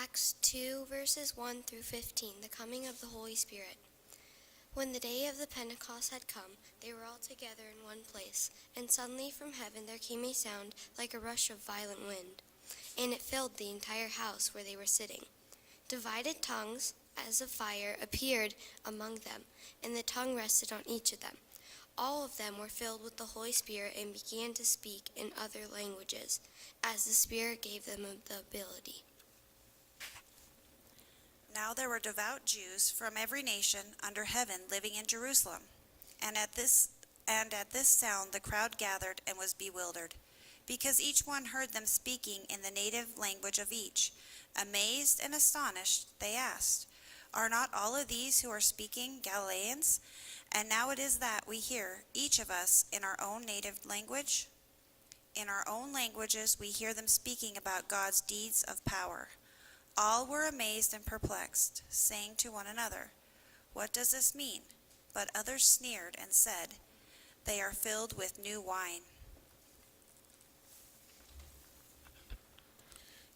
Acts 2, verses 1 through 15, the coming of the Holy Spirit. When the day of the Pentecost had come, they were all together in one place, and suddenly from heaven there came a sound like a rush of violent wind, and it filled the entire house where they were sitting. Divided tongues, as of fire, appeared among them, and the tongue rested on each of them. All of them were filled with the Holy Spirit and began to speak in other languages, as the Spirit gave them the ability. Now there were devout Jews from every nation under heaven living in Jerusalem. And at this sound the crowd gathered and was bewildered, because each one heard them speaking in the native language of each. Amazed and astonished, they asked, "Are not all of these who are speaking Galileans? And now it is that we hear, each of us, in our own native language. In our own languages we hear them speaking about God's deeds of power." All were amazed and perplexed, saying to one another, "What does this mean?" But others sneered and said, "They are filled with new wine."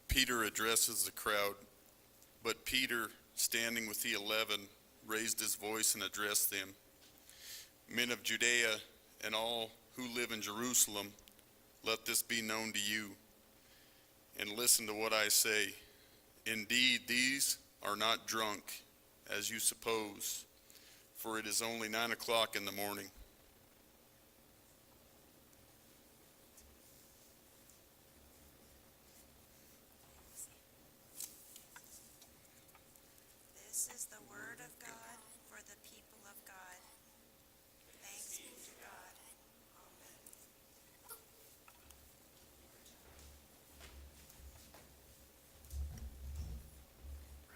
Peter addresses the crowd, but Peter, standing with the 11, raised his voice and addressed them. "Men of Judea and all who live in Jerusalem, let this be known to you, and listen to what I say. Indeed, these are not drunk, as you suppose, for it is only 9 o'clock in the morning. This is the word of God for the people of God. Thanks be to God. Amen.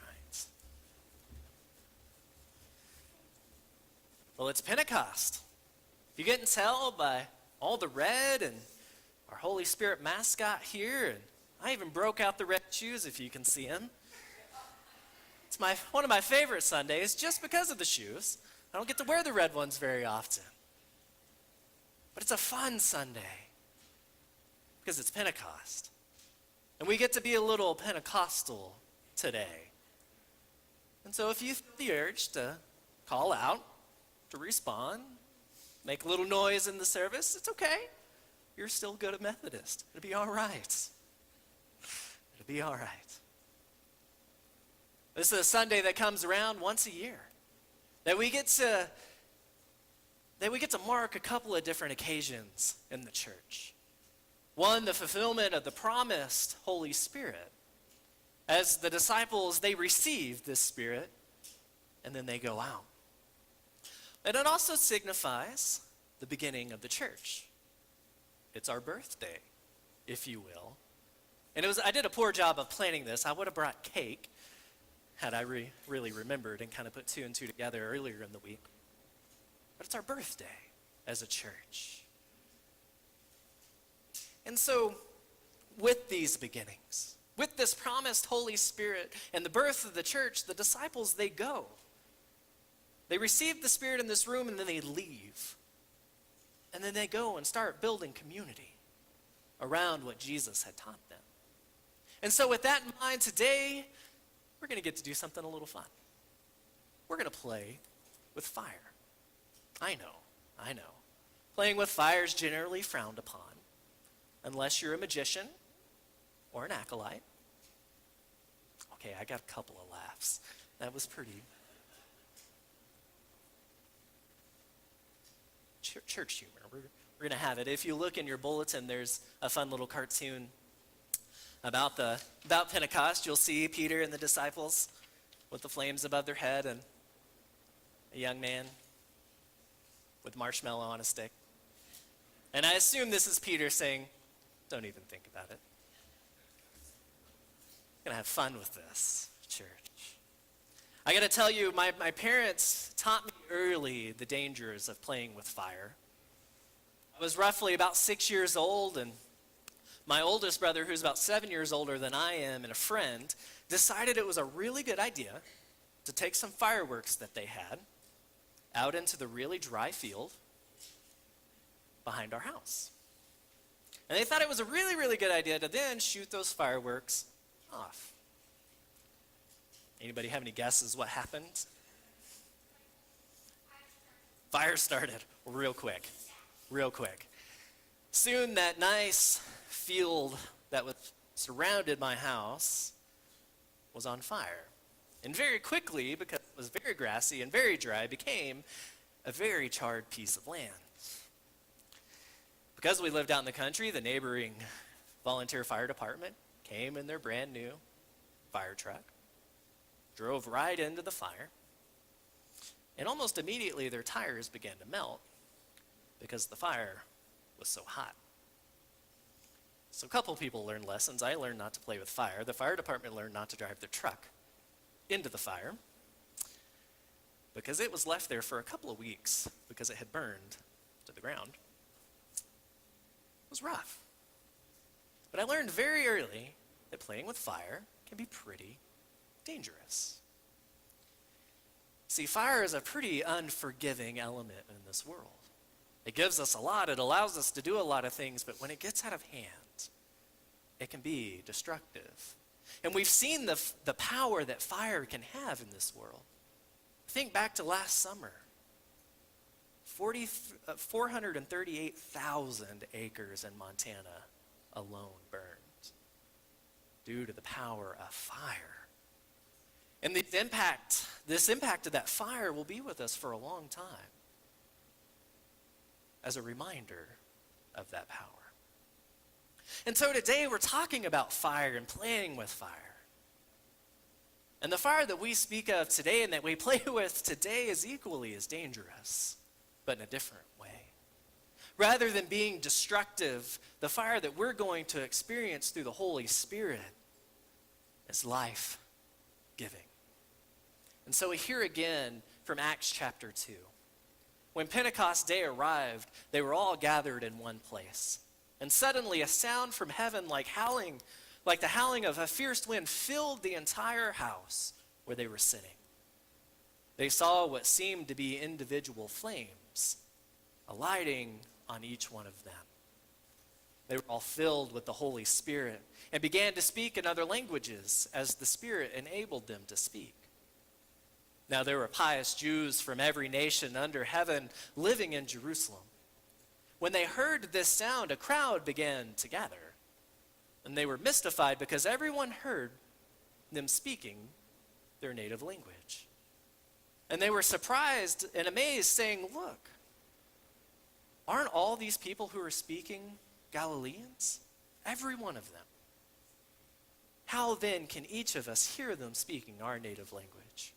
Right. Well, it's Pentecost. You can tell by all the red and our Holy Spirit mascot here, and I even broke out the red shoes if you can see them. It's one of my favorite Sundays just because of the shoes. I don't get to wear the red ones very often. But it's a fun Sunday because it's Pentecost. And we get to be a little Pentecostal today. And so if you feel the urge to call out, to respond, make a little noise in the service, it's okay. You're still good at Methodist. It'll be all right. It'll be all right. This is a Sunday that comes around once a year. That we get to mark a couple of different occasions in the church. One, the fulfillment of the promised Holy Spirit. As the disciples, they receive this Spirit, and then they go out. And it also signifies the beginning of the church. It's our birthday, if you will. And I did a poor job of planning this. I would have brought cake had I really remembered and kind of put two and two together earlier in the week. But it's our birthday as a church. And so, with these beginnings, with this promised Holy Spirit and the birth of the church, the disciples, they go. They receive the Spirit in this room and then they leave. And then they go and start building community around what Jesus had taught them. And so with that in mind, today, we're going to get to do something a little fun. We're going to play with fire. I know. Playing with fire is generally frowned upon, unless you're a magician or an acolyte. Okay, I got a couple of laughs. That was pretty. Church humor. We're going to have it. If you look in your bulletin, there's a fun little cartoon about Pentecost. You'll see Peter and the disciples with the flames above their head and a young man with marshmallow on a stick. And I assume this is Peter saying, "Don't even think about it. I'm going to have fun with this, church." I got to tell you, my parents taught me early the dangers of playing with fire. I was roughly about 6 years old, and my oldest brother, who's about 7 years older than I am, and a friend, decided it was a really good idea to take some fireworks that they had out into the really dry field behind our house. And they thought it was a really, really good idea to then shoot those fireworks off. Anybody have any guesses what happened? Fire started real quick. Soon that nice field that was surrounded my house was on fire. And very quickly, because it was very grassy and very dry, became a very charred piece of land. Because we lived out in the country, the neighboring volunteer fire department came in their brand new fire truck, drove right into the fire, and almost immediately their tires began to melt because the fire was so hot. So a couple people learned lessons. I learned not to play with fire. The fire department learned not to drive their truck into the fire because it was left there for a couple of weeks because it had burned to the ground. It was rough. But I learned very early that playing with fire can be pretty dangerous. See, fire is a pretty unforgiving element in this world. It gives us a lot. It allows us to do a lot of things, but when it gets out of hand, it can be destructive. And we've seen the power that fire can have in this world. Think back to last summer. 438,000 acres in Montana alone burned due to the power of fire. And this impact of that fire will be with us for a long time as a reminder of that power. And so today we're talking about fire and playing with fire. And the fire that we speak of today and that we play with today is equally as dangerous, but in a different way. Rather than being destructive, the fire that we're going to experience through the Holy Spirit is life-giving. And so we hear again from Acts chapter 2. When Pentecost Day arrived, they were all gathered in one place. And suddenly a sound from heaven like the howling of a fierce wind filled the entire house where they were sitting. They saw what seemed to be individual flames alighting on each one of them. They were all filled with the Holy Spirit and began to speak in other languages as the Spirit enabled them to speak. Now there were pious Jews from every nation under heaven living in Jerusalem. When they heard this sound, a crowd began to gather. And they were mystified because everyone heard them speaking their native language. And they were surprised and amazed, saying, "Look, aren't all these people who are speaking Galileans? Every one of them. How then can each of us hear them speaking our native language?"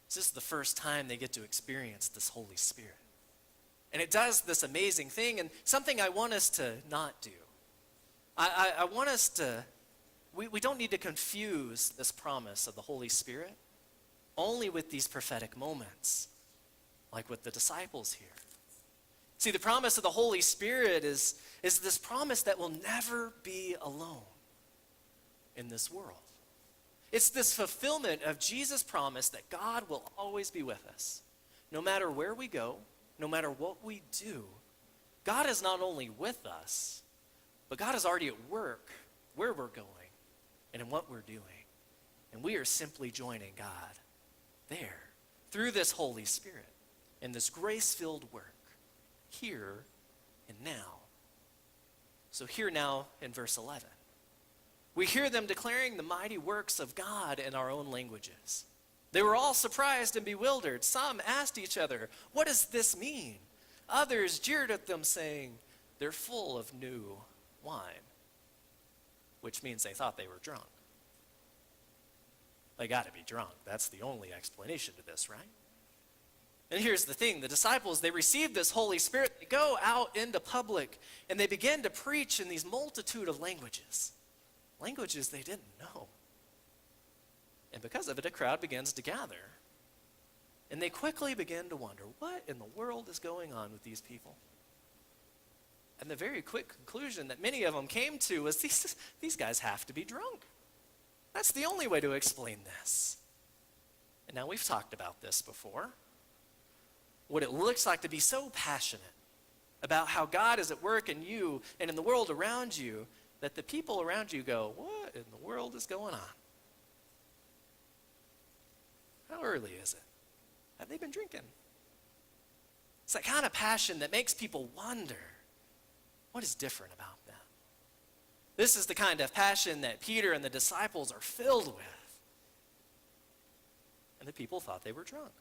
This is the first time they get to experience this Holy Spirit. And it does this amazing thing, and something I want us to not do. I want us to, we don't need to confuse this promise of the Holy Spirit only with these prophetic moments, like with the disciples here. See, the promise of the Holy Spirit is this promise that we'll never be alone in this world. It's this fulfillment of Jesus' promise that God will always be with us. No matter where we go, no matter what we do, God is not only with us, but God is already at work where we're going and in what we're doing. And we are simply joining God there through this Holy Spirit in this grace-filled work here and now. So here now in verse 11. We hear them declaring the mighty works of God in our own languages. They were all surprised and bewildered. Some asked each other, "What does this mean?" Others jeered at them, saying, "They're full of new wine," which means they thought they were drunk. They got to be drunk. That's the only explanation to this, right? And here's the thing. The disciples, they received this Holy Spirit. They go out into public, and they begin to preach in these multitude of languages. Languages they didn't know. And because of it, a crowd begins to gather. And they quickly begin to wonder, what in the world is going on with these people? And the very quick conclusion that many of them came to was these guys have to be drunk. That's the only way to explain this. And now we've talked about this before. What it looks like to be so passionate about how God is at work in you and in the world around you that the people around you go, "What in the world is going on?" How early is it? Have they been drinking? It's that kind of passion that makes people wonder, what is different about them? This is the kind of passion that Peter and the disciples are filled with. And the people thought they were drunk.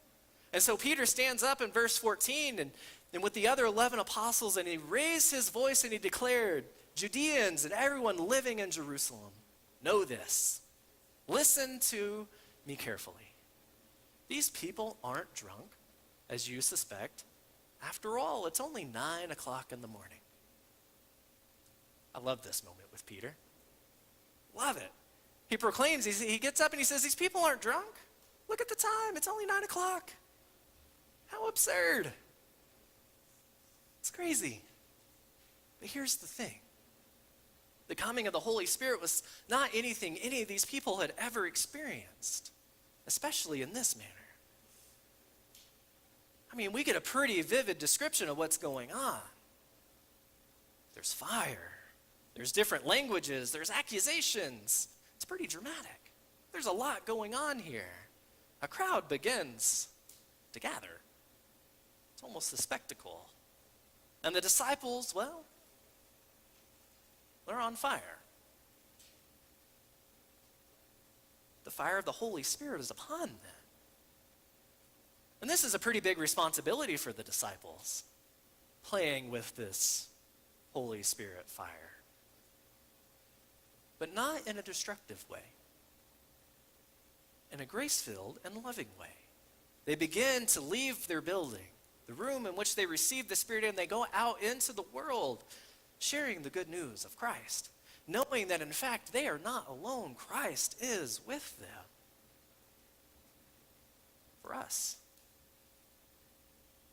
And so Peter stands up in verse 14 and with the other 11 apostles, and he raised his voice and he declared, Judeans and everyone living in Jerusalem, know this. Listen to me carefully. These people aren't drunk, as you suspect. After all, it's only 9 o'clock in the morning. I love this moment with Peter. Love it. He proclaims, he gets up and he says, these people aren't drunk. Look at the time. It's only 9 o'clock. How absurd. It's crazy. But here's the thing. The coming of the Holy Spirit was not anything any of these people had ever experienced, especially in this manner. I mean, we get a pretty vivid description of what's going on. There's fire. There's different languages. There's accusations. It's pretty dramatic. There's a lot going on here. A crowd begins to gather. It's almost a spectacle. And the disciples, well, they're on fire. The fire of the Holy Spirit is upon them. And this is a pretty big responsibility for the disciples, playing with this Holy Spirit fire. But not in a destructive way. In a grace-filled and loving way. They begin to leave their building, the room in which they received the Spirit, and they go out into the world, sharing the good news of Christ, knowing that in fact they are not alone. Christ is with them. For us,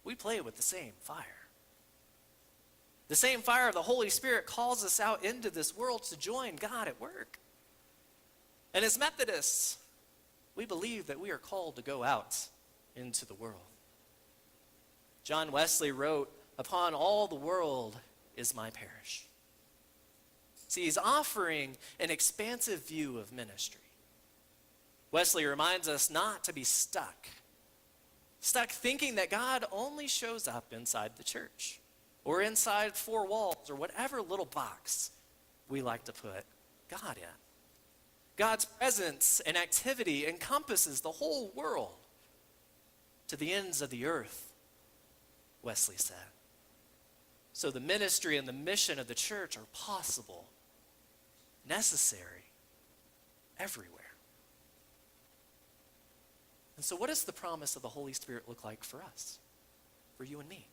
we play with the same fire. The same fire of the Holy Spirit calls us out into this world to join God at work. And as Methodists, we believe that we are called to go out into the world. John Wesley wrote, "Upon all the world is my parish." See, he's offering an expansive view of ministry. Wesley reminds us not to be stuck thinking that God only shows up inside the church or inside four walls or whatever little box we like to put God in. God's presence and activity encompasses the whole world to the ends of the earth, Wesley said. So the ministry and the mission of the church are possible, necessary, everywhere. And so what does the promise of the Holy Spirit look like for us, for you and me?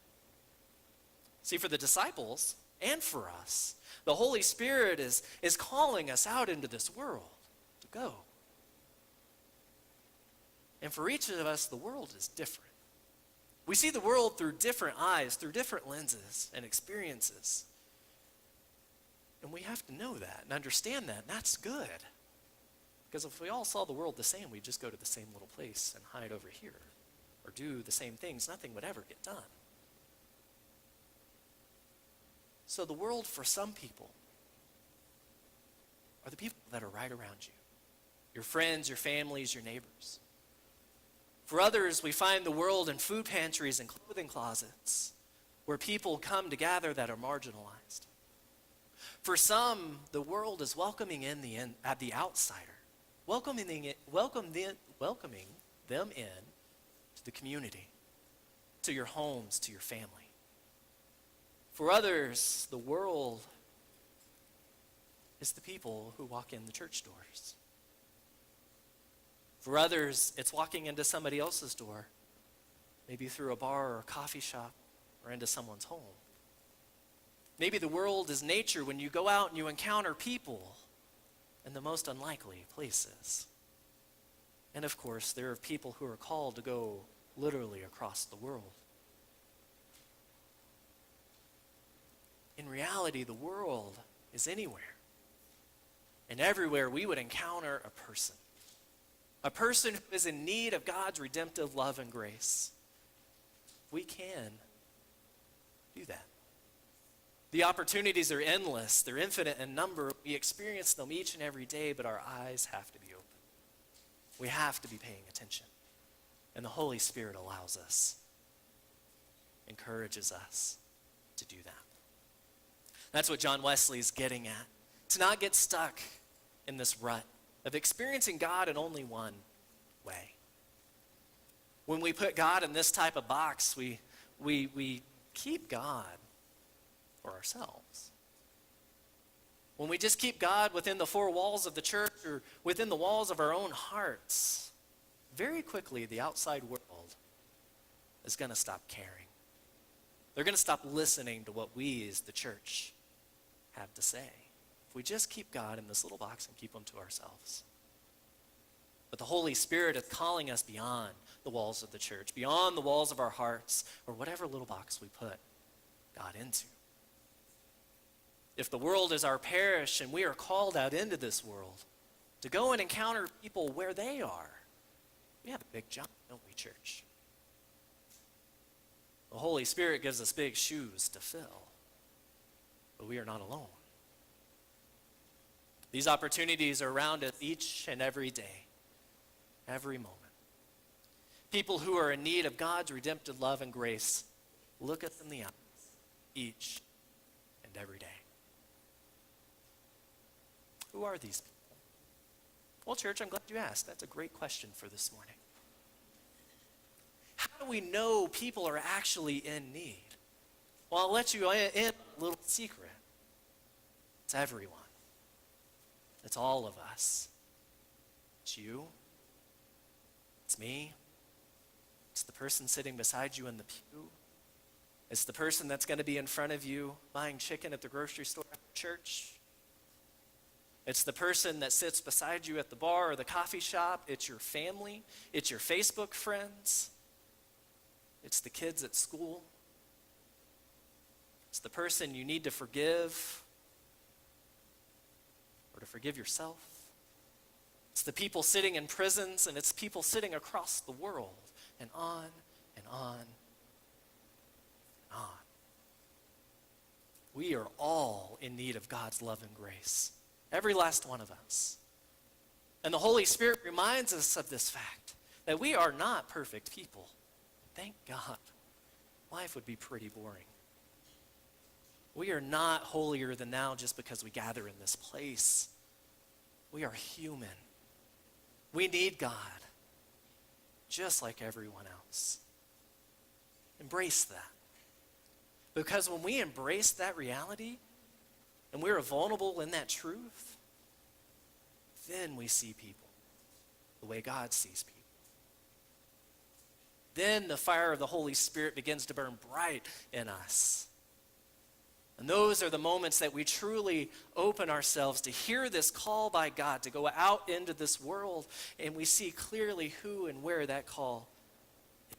See, for the disciples and for us, the Holy Spirit is calling us out into this world to go. And for each of us, the world is different. We see the world through different eyes, through different lenses and experiences. And we have to know that and understand that, and that's good. Because if we all saw the world the same, we'd just go to the same little place and hide over here or do the same things. Nothing would ever get done. So the world for some people are the people that are right around you. Your friends, your families, your neighbors. For others, we find the world in food pantries and clothing closets where people come to gather that are marginalized. For some, the world is welcoming at the outsider, welcoming them in to the community, to your homes, to your family. For others, the world is the people who walk in the church doors. For others, it's walking into somebody else's door, maybe through a bar or a coffee shop or into someone's home. Maybe the world is nature when you go out and you encounter people in the most unlikely places. And of course, there are people who are called to go literally across the world. In reality, the world is anywhere. And everywhere we would encounter a person who is in need of God's redemptive love and grace. We can do that. The opportunities are endless. They're infinite in number. We experience them each and every day, but our eyes have to be open. We have to be paying attention. And the Holy Spirit allows us, encourages us to do that. That's what John Wesley is getting at. To not get stuck in this rut of experiencing God in only one way. When we put God in this type of box, we keep God for ourselves. When we just keep God within the four walls of the church or within the walls of our own hearts, very quickly the outside world is going to stop caring. They're going to stop listening to what we as the church have to say. If we just keep God in this little box and keep him to ourselves. But the Holy Spirit is calling us beyond the walls of the church, beyond the walls of our hearts, or whatever little box we put God into. If the world is our parish and we are called out into this world to go and encounter people where they are, we have a big job, don't we, church? The Holy Spirit gives us big shoes to fill, but we are not alone. These opportunities are around us each and every day, every moment. People who are in need of God's redemptive love and grace, look at them in the eyes each and every day. Who are these people? Well, church, I'm glad you asked. That's a great question for this morning. How do we know people are actually in need? Well, I'll let you in a little secret. It's everyone. It's all of us. It's you. It's me. It's the person sitting beside you in the pew. It's the person that's going to be in front of you buying chicken at the grocery store after church. It's the person that sits beside you at the bar or the coffee shop. It's your family. It's your Facebook friends. It's the kids at school. It's the person you need to forgive or to forgive yourself. It's the people sitting in prisons, and it's people sitting across the world, and on and on and on. We are all in need of God's love and grace. Every last one of us. And the Holy Spirit reminds us of this fact, that we are not perfect people. Thank God. Life would be pretty boring. We are not holier than thou just because we gather in this place. We are human. We need God, just like everyone else. Embrace that. Because when we embrace that reality, and we're vulnerable in that truth, then we see people the way God sees people. Then the fire of the Holy Spirit begins to burn bright in us. And those are the moments that we truly open ourselves to hear this call by God to go out into this world, and we see clearly who and where that call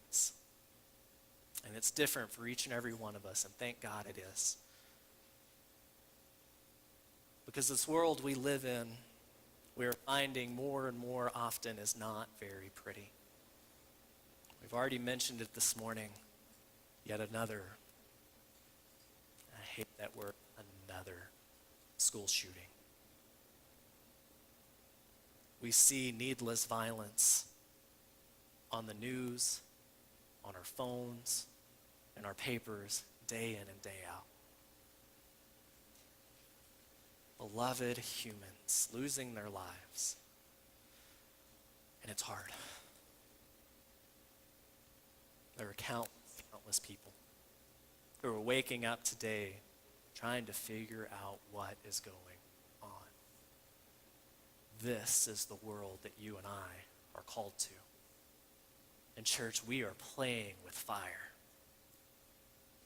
is. And it's different for each and every one of us, and thank God it is. Because this world we live in, we're finding more and more often is not very pretty. We've already mentioned it this morning. Yet another, I hate that word, another school shooting. We see needless violence on the news, on our phones, in our papers, day in and day out. Beloved humans losing their lives. And it's hard. There are countless people who are waking up today trying to figure out what is going on. This is the world that you and I are called to. In church, we are playing with fire.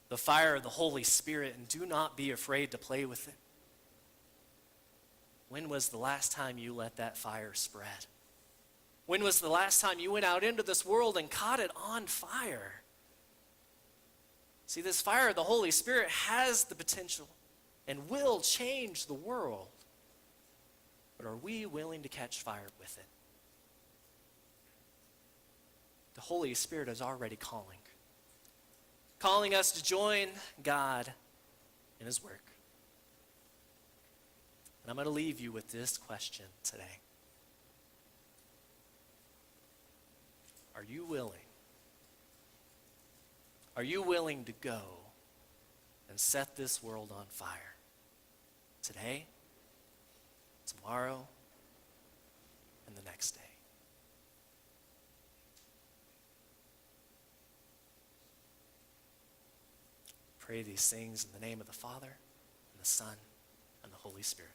The fire of the Holy Spirit, and do not be afraid to play with it. When was the last time you let that fire spread? When was the last time you went out into this world and caught it on fire? See, this fire of the Holy Spirit has the potential and will change the world. But are we willing to catch fire with it? The Holy Spirit is already calling us to join God in his work. And I'm going to leave you with this question today. Are Are you willing? Are you willing to go and set this world on fire? Today, tomorrow, and the next day. Pray these things in the name of the Father, and the Son, and the Holy Spirit.